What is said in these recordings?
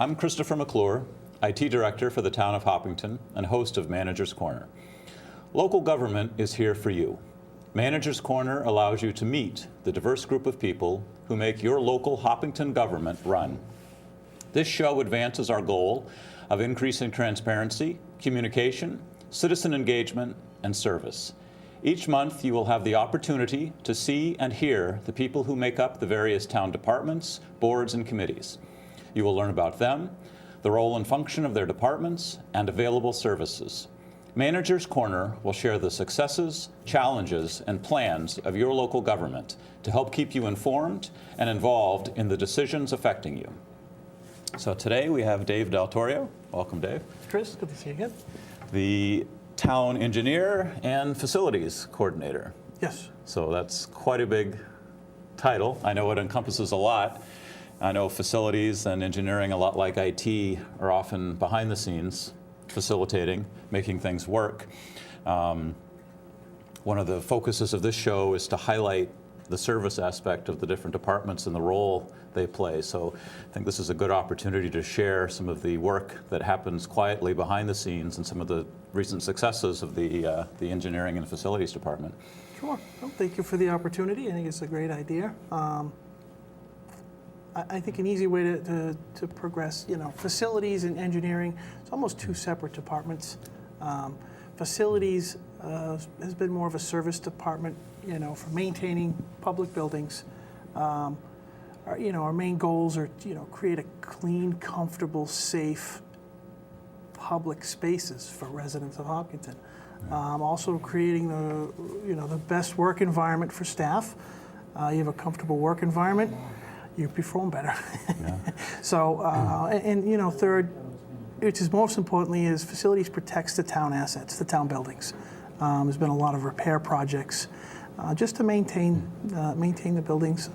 I'm Christopher McClure, IT Director for the Town of Hopkinton and host of Manager's Corner. Local government is here for you. Manager's Corner allows you to meet the diverse group of people who make your local Hopkinton government run. This show advances our goal of increasing transparency, communication, citizen engagement, and service. Each month, you will have the opportunity to see and hear the people who make up the various town departments, boards, and committees. You will learn about them, the role and function of their departments, and available services. Manager's Corner will share the successes, challenges, and plans of your local government to help keep you informed and involved in the decisions affecting you. So today we have Dave Daltorio. Welcome, Dave. Chris, good to see you again. The town engineer and facilities coordinator. Yes. So that's quite a big title. I know it encompasses a lot. I know facilities and engineering, a lot like IT, are often behind the scenes, facilitating, making things work. One of the focuses of this show is to highlight the service aspect of the different departments and the role they play. So I think this is a good opportunity to share some of the work that happens quietly behind the scenes and some of the recent successes of the engineering and facilities department. Sure. Well, thank you for the opportunity. I think it's a great idea. I think an easy way to progress, facilities and engineering, it's almost two separate departments. Facilities has been more of a service department, for maintaining public buildings. Our main goals are, create a clean, comfortable, safe public spaces for residents of Hopkinton. Also creating the best work environment for staff. You have a comfortable work environment, you perform better. Yeah. So, third, which is most importantly, is facilities protects the town assets, the town buildings. There's been a lot of repair projects just to maintain the buildings.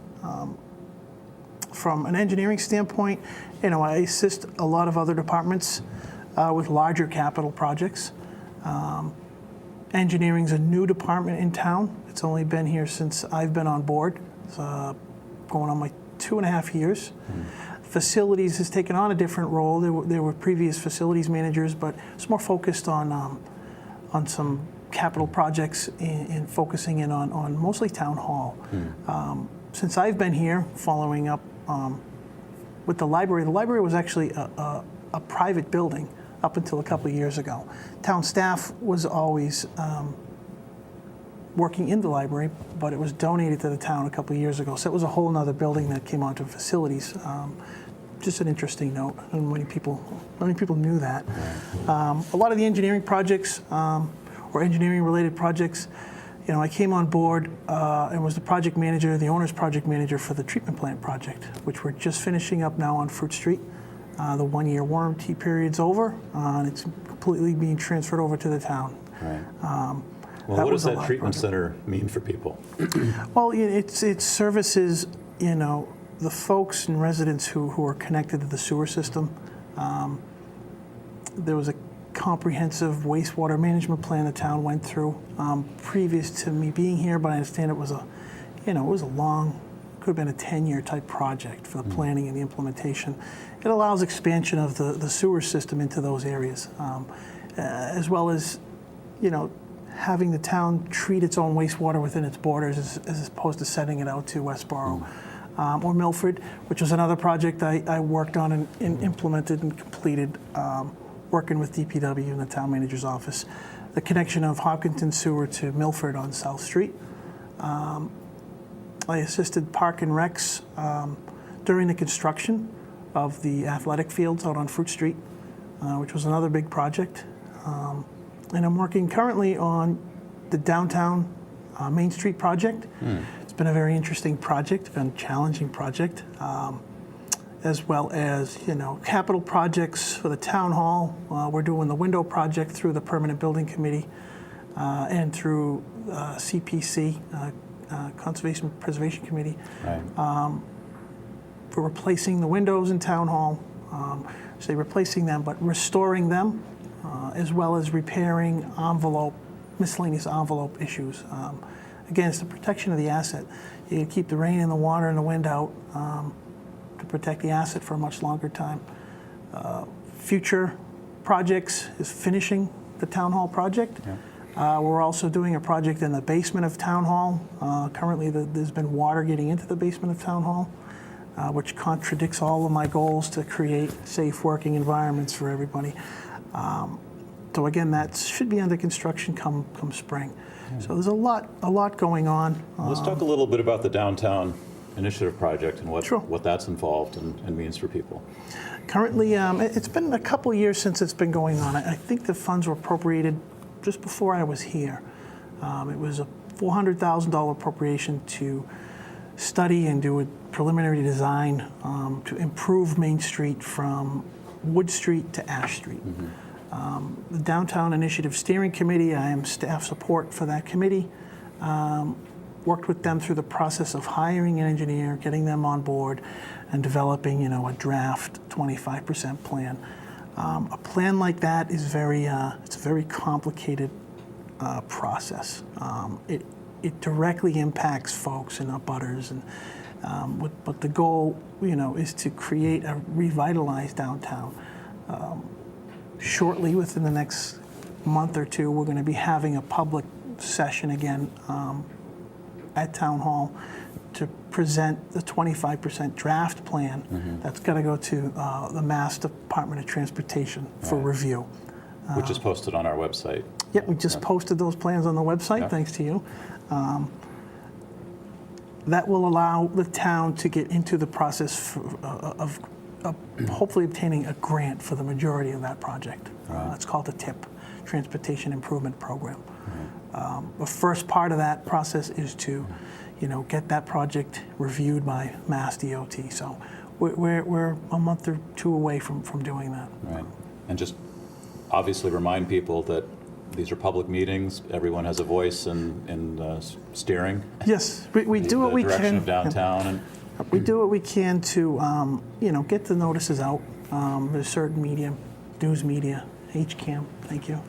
From an engineering standpoint, I assist a lot of other departments with larger capital projects. Engineering's a new department in town. It's only been here since I've been on board. It's going on my 2.5 years. Facilities has taken on a different role. There were previous facilities managers, but it's more focused on some capital projects and focusing in on mostly town hall. Since I've been here, following up with the library was actually a private building up until a couple of years ago. Town staff was always working in the library, but it was donated to the town a couple of years ago. So it was a whole other building that came onto facilities. Just an interesting note, and many people knew that. A lot of the engineering projects or engineering-related projects, I came on board and was the project manager, the owner's project manager for the treatment plant project, which we're just finishing up now on Fruit Street. The 1-year warranty period's over, and it's completely being transferred over to the town. Right. Well, what does that treatment center mean for people? Well, it services, the folks and residents who are connected to the sewer system. There was a comprehensive wastewater management plan the town went through previous to me being here, but I understand it was a long, could have been a 10-year type project for the planning and the implementation. It allows expansion of the sewer system into those areas, as well as, having the town treat its own wastewater within its borders as opposed to sending it out to Westboro or Milford, which was another project I worked on and implemented and completed, working with DPW in the town manager's office. The connection of Hopkinton Sewer to Milford on South Street. I assisted Park and Recs during the construction of the athletic fields out on Fruit Street, which was another big project. And I'm working currently on the downtown Main Street project. It's been a very interesting project, been a challenging project, as well as capital projects for the town hall. We're doing the window project through the Permanent Building Committee and through CPC, Conservation Preservation Committee. Right. For replacing the windows in town hall, say replacing them, but restoring them. As well as repairing miscellaneous envelope issues. Again, it's the protection of the asset. You keep the rain and the water and the wind out to protect the asset for a much longer time. Future projects is finishing the town hall project. Yeah. We're also doing a project in the basement of town hall. Currently, there's been water getting into the basement of town hall, which contradicts all of my goals to create safe working environments for everybody. So again, that should be under construction come spring. So there's a lot going on. Let's talk a little bit about the downtown initiative project and Sure. what that's involved and means for people. Currently, it's been a couple years since it's been going on. I think the funds were appropriated just before I was here. It was a $400,000 appropriation to study and do a preliminary design to improve Main Street from Wood Street to Ash Street. The Downtown Initiative Steering Committee, I am staff support for that committee. Worked with them through the process of hiring an engineer, getting them on board, and developing, a draft 25% plan. A plan like that is it's a very complicated process. It directly impacts folks and abutters, and but the goal, is to create a revitalized downtown. Shortly, within the next month or two, we're going to be having a public session again at Town Hall to present the 25% draft plan that's going to go to the Mass Department of Transportation for review. Which is posted on our website. Yep, we just posted those plans on the website, thanks to you. That will allow the town to get into the process of hopefully obtaining a grant for the majority of that project. It's called the TIP, Transportation Improvement Program. The first part of that process is to, get that project reviewed by Mass DOT. So we're a month or two away from doing that. Right. And just obviously remind people that these are public meetings. Everyone has a voice in steering. Yes, we do what we can. The direction of downtown. And we do what we can to, get the notices out. There's certain media, news media, HCAM, thank you,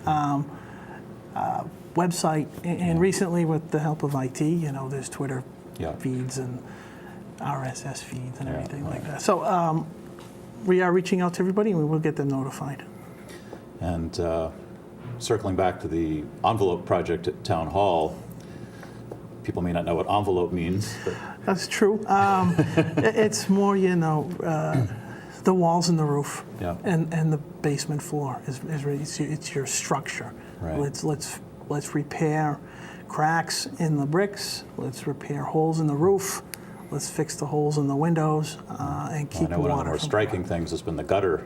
website, and recently with the help of IT, there's Twitter feeds and RSS feeds and everything like that. So we are reaching out to everybody, and we will get them notified. And circling back to the envelope project at Town Hall, people may not know what envelope means. But that's true. It's more, the walls and the roof and the basement floor is really, it's your structure. Right. Let's repair cracks in the bricks. Let's repair holes in the roof. Let's fix the holes in the windows and keep the water. One of the more striking things has been the gutter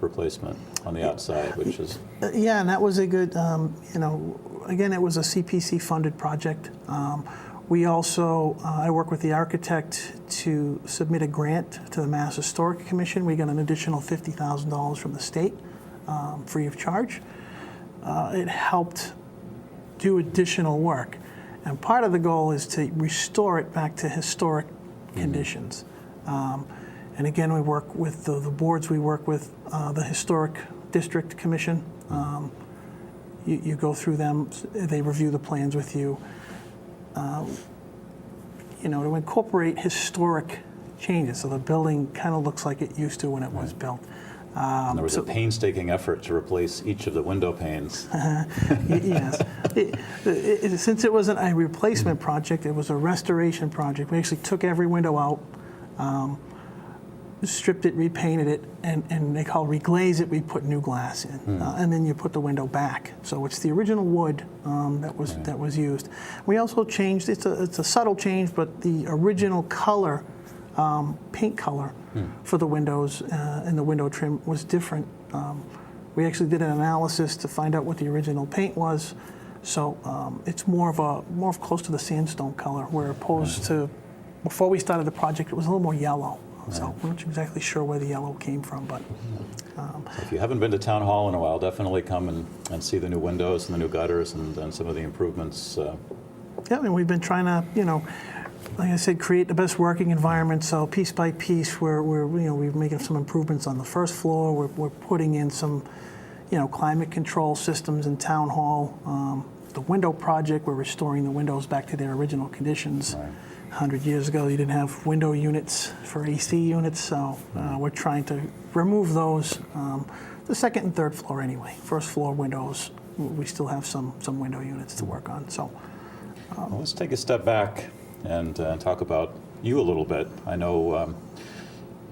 replacement on the outside, which is and that was a good. Again, it was a CPC-funded project. We also, I work with the architect to submit a grant to the Mass Historic Commission. We got an additional $50,000 from the state, free of charge. It helped do additional work. And part of the goal is to restore it back to historic conditions. And again, we work with the boards, we work with the Historic District Commission. You go through them, they review the plans with you. To incorporate historic changes, so the building kind of looks like it used to when it was built. There was a painstaking effort to replace each of the window panes. Yes. Since it wasn't a replacement project, it was a restoration project. We actually took every window out, stripped it, repainted it, and they call reglaze it. We put new glass in, and then you put the window back. So it's the original wood that was used. We also changed. It's a subtle change, but the original color, paint color for the windows and the window trim was different. We actually did an analysis to find out what the original paint was. So it's more of close to the sandstone color, where opposed to before we started the project, it was a little more yellow. So we're not exactly sure where the yellow came from, but. If you haven't been to Town Hall in a while, definitely come and see the new windows and the new gutters and some of the improvements. We've been trying to, like I said, create the best working environment. So piece by piece, we're making some improvements on the first floor. We're putting in some, climate control systems in Town Hall. The window project, we're restoring the windows back to their original conditions. Right. 100 years ago, you didn't have window units for AC units, so we're trying to remove those. The second and third floor anyway. First floor windows, we still have some window units to work on. So Well, let's take a step back and talk about you a little bit. I know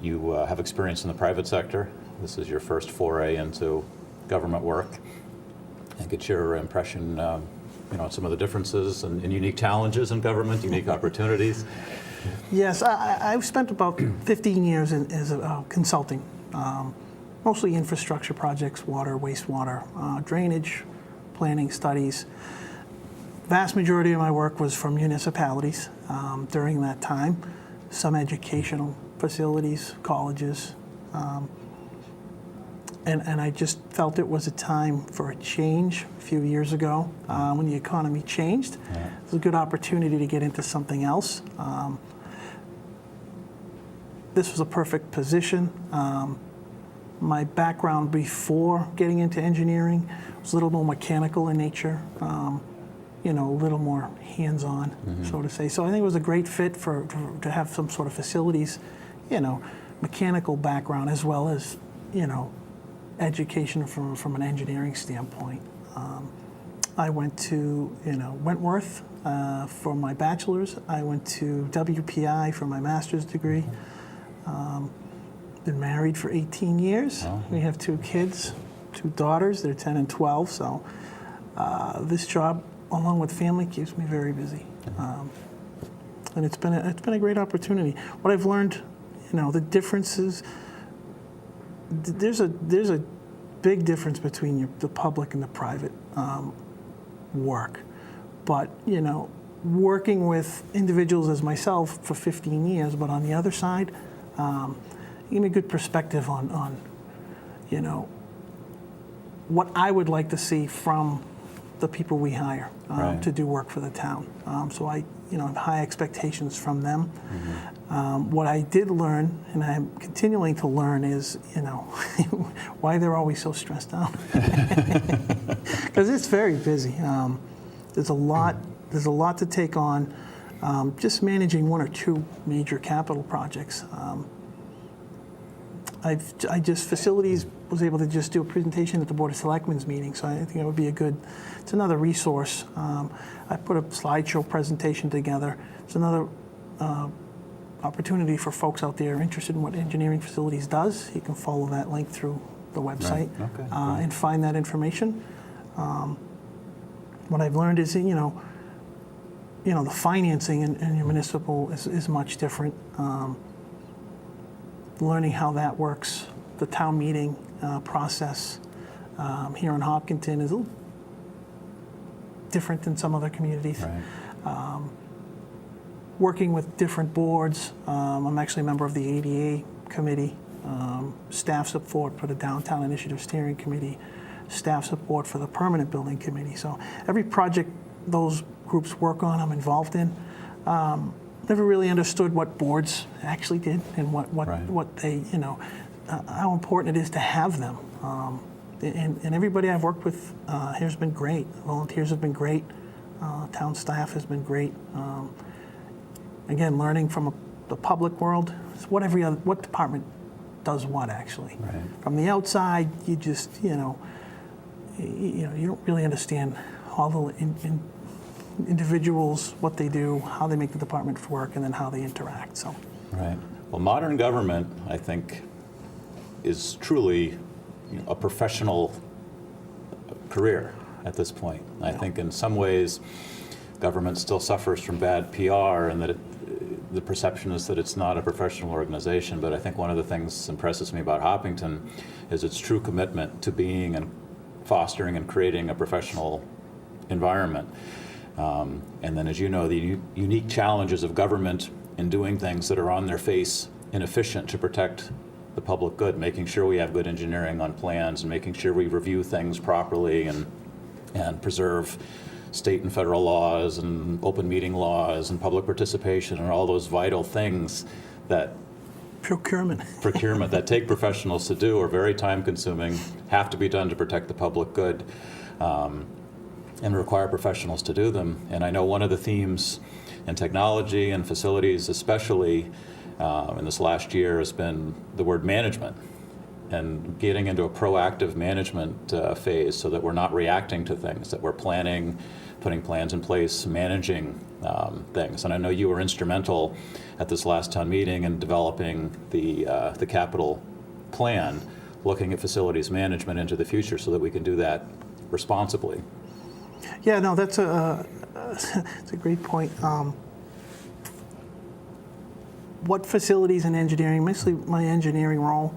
you have experience in the private sector. This is your first foray into government work. And get your impression, some of the differences and unique challenges in government, unique opportunities. yes, I've spent about 15 years as consulting, mostly infrastructure projects, water, wastewater, drainage, planning studies. Vast majority of my work was for municipalities during that time, some educational facilities, colleges, and I just felt it was a time for a change a few years ago when the economy changed. Yeah. It was a good opportunity to get into something else. This was a perfect position. My background before getting into engineering was a little more mechanical in nature, a little more hands-on, so to say. So I think it was a great fit to have some sort of facilities, mechanical background as well as, education from an engineering standpoint. I went to, Wentworth for my bachelor's. I went to WPI for my master's degree. Been married for 18 years. Oh. We have 2 kids, 2 daughters. They're 10 and 12. So this job, along with family, keeps me very busy. And it's been a great opportunity. What I've learned, the differences. There's a big difference between the public and the private work, but working with individuals as myself for 15 years, but on the other side, give me a good perspective on what I would like to see from the people we hire Right. to do work for the town. So I have high expectations from them. What I did learn, and I'm continuing to learn, is why they're always so stressed out. Because it's very busy. There's a lot to take on. Just managing 1 or 2 major capital projects. Facilities was able to just do a presentation at the Board of Selectmen's meeting, so I think it would be it's another resource. I put a slideshow presentation together. It's another opportunity for folks out there interested in what engineering facilities does. You can follow that link through the website. Right. Okay. And find that information. What I've learned is, the financing in your municipal is much different. Learning how that works, the town meeting process here in Hopkinton is a little different than some other communities. Right. Working with different boards. I'm actually a member of the ADA committee, staff support for the Downtown Initiative Steering Committee, staff support for the Permanent Building Committee. So every project those groups work on, I'm involved in. Never really understood what boards actually did and what they, how important it is to have them. And everybody I've worked with here has been great. Volunteers have been great. Town staff has been great. Again, learning from the public world, it's what department does what actually. Right. From the outside, you just, you don't really understand all the individuals, what they do, how they make the department work, and then how they interact. So, Right. Well, modern government, I think, is truly a professional career at this point. I think in some ways, government still suffers from bad PR, and that the perception is that it's not a professional organization. But I think one of the things that impresses me about Hopkinton is its true commitment to being and fostering and creating a professional environment. And then, as you know, the unique challenges of government in doing things that are on their face inefficient to protect the public good, making sure we have good engineering on plans and making sure we review things properly and preserve state and federal laws and open meeting laws and public participation and all those vital things that procurement that take professionals to do are very time consuming, have to be done to protect the public good. And require professionals to do them. And I know one of the themes and technology and facilities, especially in this last year, has been the word management, and getting into a proactive management phase so that we're not reacting to things, that we're planning, putting plans in place, managing things. And I know you were instrumental at this last town meeting in developing the capital plan, looking at facilities management into the future so that we can do that responsibly. Yeah, no, that's it's a great point. What facilities and engineering, mostly my engineering role,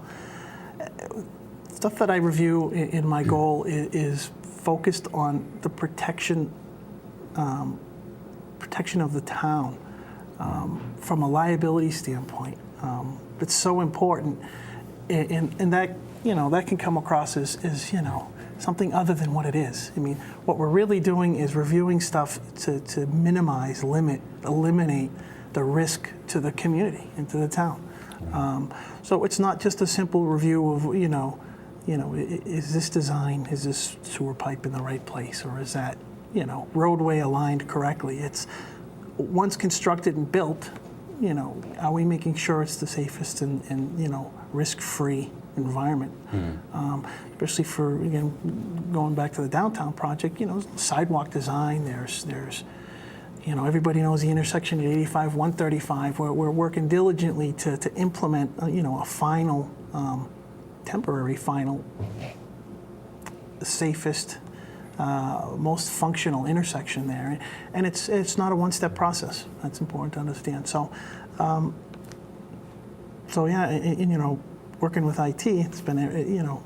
stuff that I review in my goal is focused on the protection of the town from a liability standpoint. It's so important, and that that can come across as something other than what it is. I mean, what we're really doing is reviewing stuff to minimize, eliminate the risk to the community and to the town. So it's not just a simple review of is this design, is this sewer pipe in the right place, or is that roadway aligned correctly? It's once constructed and built, are we making sure it's the safest and risk-free environment? Especially for, again, going back to the downtown project, sidewalk design, there's everybody knows the intersection at 85, 135. We're working diligently to implement, a final, temporary final, the safest, most functional intersection there. And it's not a one-step process. That's important to understand. So yeah, working with IT, it's been,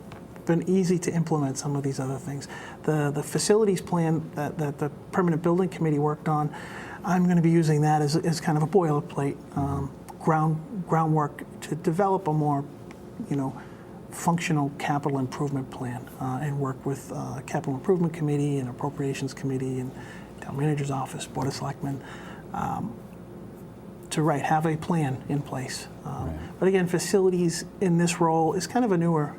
been easy to implement some of these other things. The facilities plan that the Permanent Building Committee worked on, I'm going to be using that as kind of a boilerplate groundwork to develop a more, functional capital improvement plan and work with Capital Improvement Committee and Appropriations Committee and Town Manager's Office, Board of Selectmen, to have a plan in place. But again, facilities in this role is kind of a newer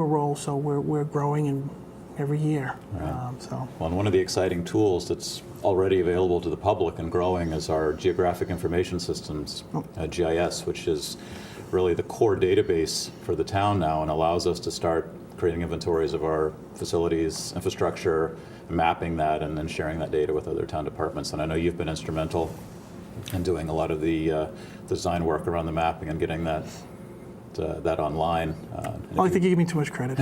role, so we're growing every year. Right. Well, and one of the exciting tools that's already available to the public and growing is our Geographic Information Systems, GIS, which is really the core database for the town now and allows us to start creating inventories of our facilities, infrastructure, mapping that, and then sharing that data with other town departments. And I know you've been instrumental in doing a lot of the design work around the mapping and getting that online. I think you give me too much credit.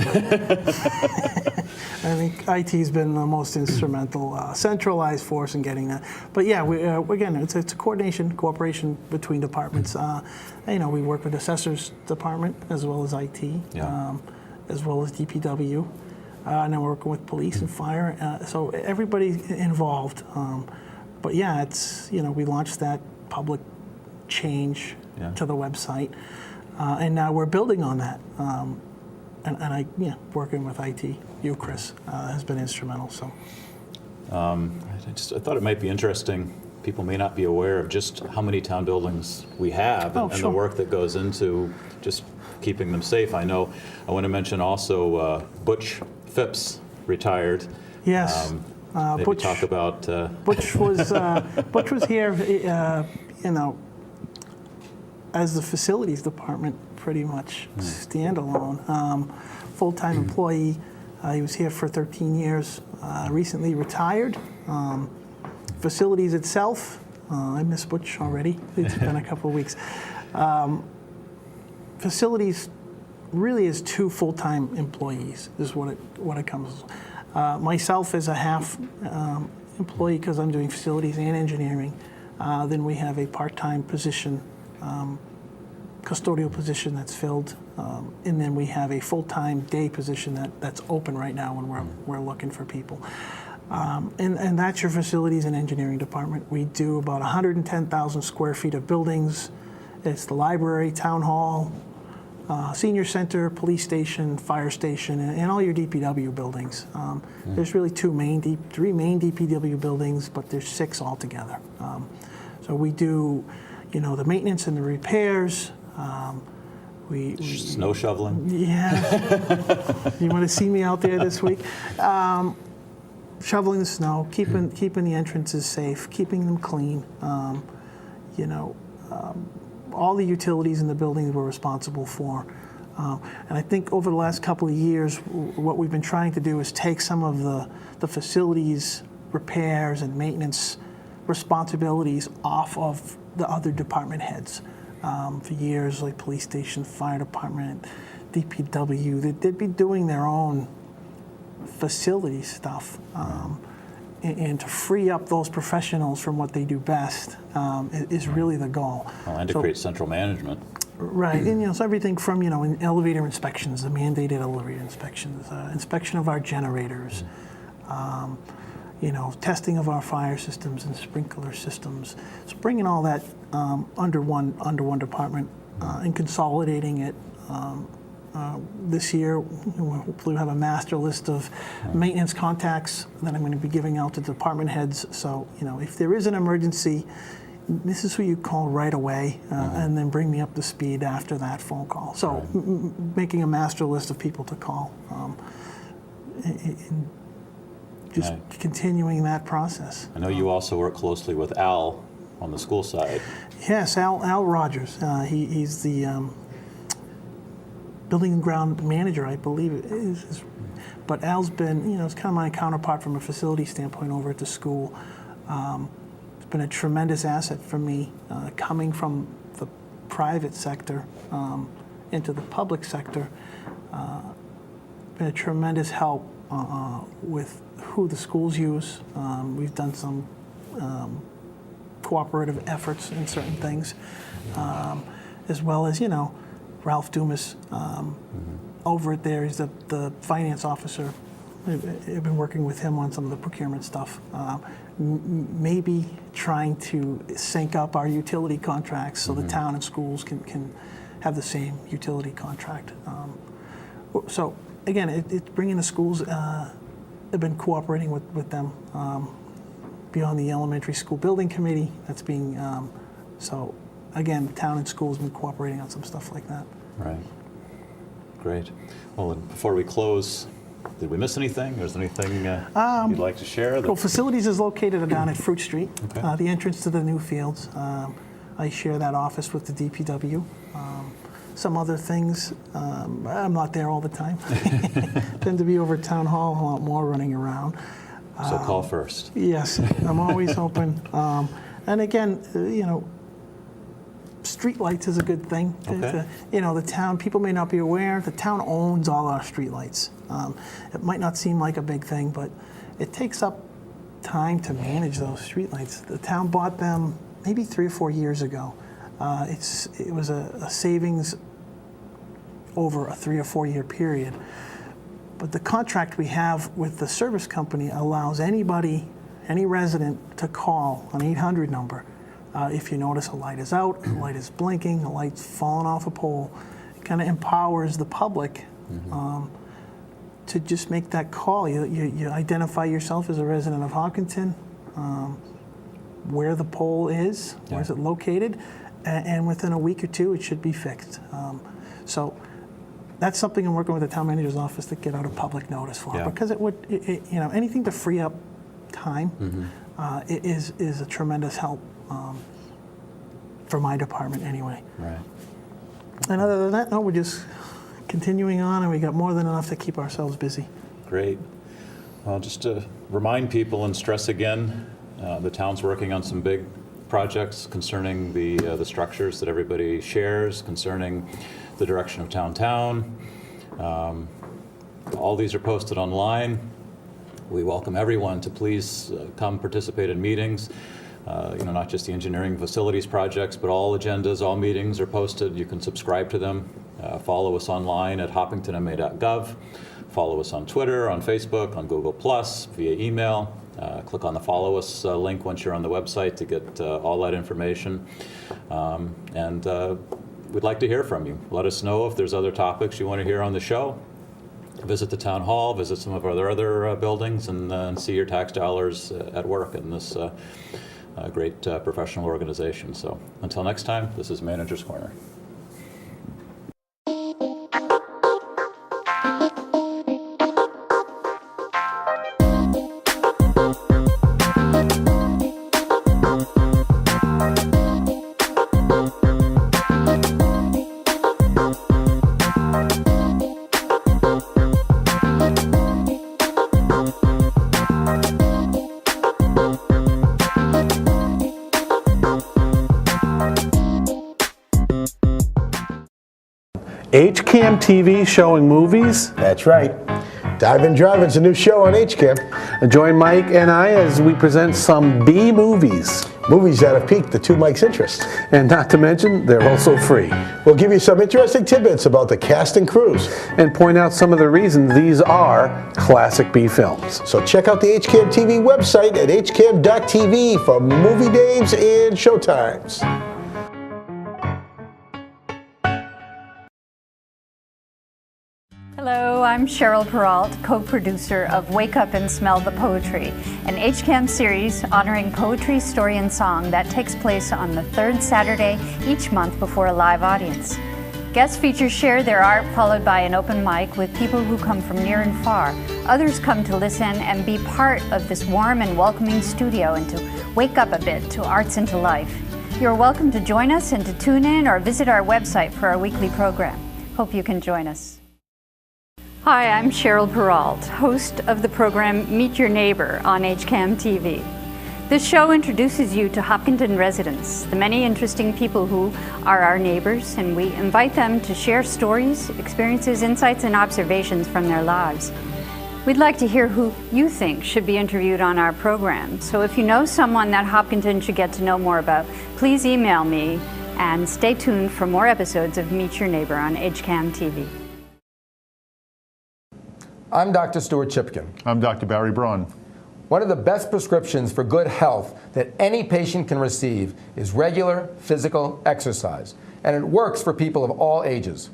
I think IT's been the most instrumental, centralized force in getting that. But yeah, again, it's a cooperation between departments. We work with Assessor's Department as well as IT, as well as DPW. And then we're working with police and fire. So everybody's involved. But yeah, it's, we launched that public change to the website. And now we're building on that. And working with IT, you, Chris, has been instrumental. So, I thought it might be interesting. People may not be aware of just how many town buildings we have and the work that goes into just keeping them safe. I know. I want to mention also Butch Phipps retired. Yes. Maybe Butch, talk about. Butch was here. As the facilities department, pretty much standalone, full-time employee. He was here for 13 years, recently retired. Facilities itself, I miss Butch already. It's been a couple of weeks. Facilities really is 2 full-time employees is what it comes. Myself as a half employee because I'm doing facilities and engineering. Then we have a part-time position, custodial position that's filled, and then we have a full-time day position that's open right now when we're looking for people. And that's your facilities and engineering department. We do about 110,000 square feet of buildings. It's the library, town hall, senior center, police station, fire station, and all your DPW buildings. There's really 3 main DPW buildings, but there's 6 altogether. So we do, the maintenance and the repairs. Snow shoveling. Yeah. You want to see me out there this week? Shoveling the snow, keeping the entrances safe, keeping them clean. all the utilities in the building we're responsible for. And I think over the last couple of years, what we've been trying to do is take some of the facilities repairs and maintenance responsibilities off of the other department heads. For years, like police station, fire department, DPW, they'd be doing their own facility stuff. And to free up those professionals from what they do best is really the goal. Well, and to create central management. Right, and so everything from in elevator inspections, the mandated elevator inspections, inspection of our generators, testing of our fire systems and sprinkler systems. So bringing all that under one department and consolidating it. This year, hopefully we'll have a master list of maintenance contacts that I'm going to be giving out to department heads. So, if there is an emergency, this is who you call right away, and then bring me up to speed after that phone call. So, making a master list of people to call, and just continuing that process. I know you also work closely with Al on the school side. Yes, Al Rogers. He's the building and ground manager, I believe it is. But Al's been, it's kind of my counterpart from a facility standpoint over at the school. It's been a tremendous asset for me, coming from the private sector into the public sector. Been a tremendous help with who the schools use. We've done some cooperative efforts in certain things, as well as, Ralph Dumas over at there. He's the finance officer. I've been working with him on some of the procurement stuff. Maybe trying to sync up our utility contracts so the town and schools can have the same utility contract. So again, it's bringing the schools. I've been cooperating with them beyond the elementary school building committee. That's being so. Again, town and schools have been cooperating on some stuff like that. Right. Great. Well, and before we close, did we miss anything? Or is there anything you'd like to share? Well, facilities is located down at Fruit Street, Okay. The entrance to the new fields. I share that office with the DPW. Some other things, I'm not there all the time. Tend to be over at Town Hall a lot more, running around. So call first. Yes, I'm always open. And again, street lights is a good thing. Okay. The town, people may not be aware, the town owns all our street lights. It might not seem like a big thing, but it takes up time to manage those street lights. The town bought them maybe 3 or 4 years ago. It was a savings over a 3 or 4 year period. But the contract we have with the service company allows anybody, any resident, to call an 800 number. If you notice a light is out, a light is blinking, a light's falling off a pole, it kind of empowers the public to just make that call. You identify yourself as a resident of Hopkinton, where the pole is, where is it located, and within a week or two it should be fixed. So that's something I'm working with the town manager's office to get out a public notice for, because it would, anything to free up time is a tremendous help. For my department anyway. Right. And other than that, no, we're just continuing on, and we got more than enough to keep ourselves busy. Great. Well, just to remind people and stress again, the town's working on some big projects concerning the structures that everybody shares, concerning the direction of town. All these are posted online. We welcome everyone to please come participate in meetings. Not just the engineering facilities projects, but all agendas, all meetings are posted. You can subscribe to them. Follow us online at hopkintonma.gov. Follow us on Twitter, on Facebook, on Google+, via email. Click on the follow us link once you're on the website to get all that information. And we'd like to hear from you. Let us know if there's other topics you want to hear on the show. Visit the town hall, visit some of our other buildings, and see your tax dollars at work in this great professional organization. So until next time, this is Manager's Corner. HCAM-TV showing movies. That's right. Dive and Drive-In's a new show on HCAM. Join Mike and I as we present some B movies. Movies that have piqued the two Mike's interest. And not to mention, they're also free. We'll give you some interesting tidbits about the cast and crews. And point out some of the reasons these are classic B films. So check out the HCAM-TV website at hcam.tv for movie names and showtimes. Hello, I'm Cheryl Peralt, co-producer of Wake Up and Smell the Poetry, an HCAM series honoring poetry, story, and song that takes place on the third Saturday each month before a live audience. Guest features share their art, followed by an open mic with people who come from near and far. Others come to listen and be part of this warm and welcoming studio and to wake up a bit to arts and to life. You're welcome to join us and to tune in or visit our website for our weekly program. Hope you can join us. Hi, I'm Cheryl Peralt, host of the program Meet Your Neighbor on HCAM-TV. This show introduces you to Hopkinton residents, the many interesting people who are our neighbors, and we invite them to share stories, experiences, insights, and observations from their lives. We'd like to hear who you think should be interviewed on our program. So if you know someone that Hopkinton should get to know more about, please email me, and stay tuned for more episodes of Meet Your Neighbor on HCAM-TV. I'm Dr. Stuart Chipkin. I'm Dr. Barry Braun. One of the best prescriptions for good health that any patient can receive is regular physical exercise, and it works for people of all ages.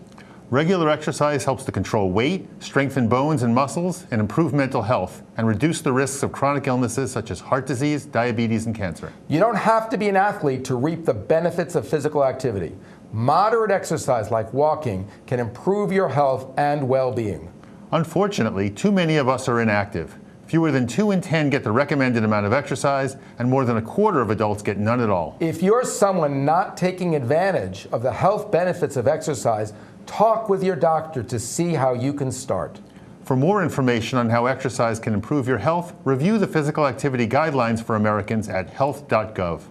Regular exercise helps to control weight, strengthen bones and muscles, and improve mental health, and reduce the risks of chronic illnesses such as heart disease, diabetes, and cancer. You don't have to be an athlete to reap the benefits of physical activity. Moderate exercise like walking can improve your health and well-being. Unfortunately, too many of us are inactive. Fewer than 2 in 10 get the recommended amount of exercise, and more than a quarter of adults get none at all. If you're someone not taking advantage of the health benefits of exercise, talk with your doctor to see how you can start. For more information on how exercise can improve your health, review the physical activity guidelines for Americans at health.gov.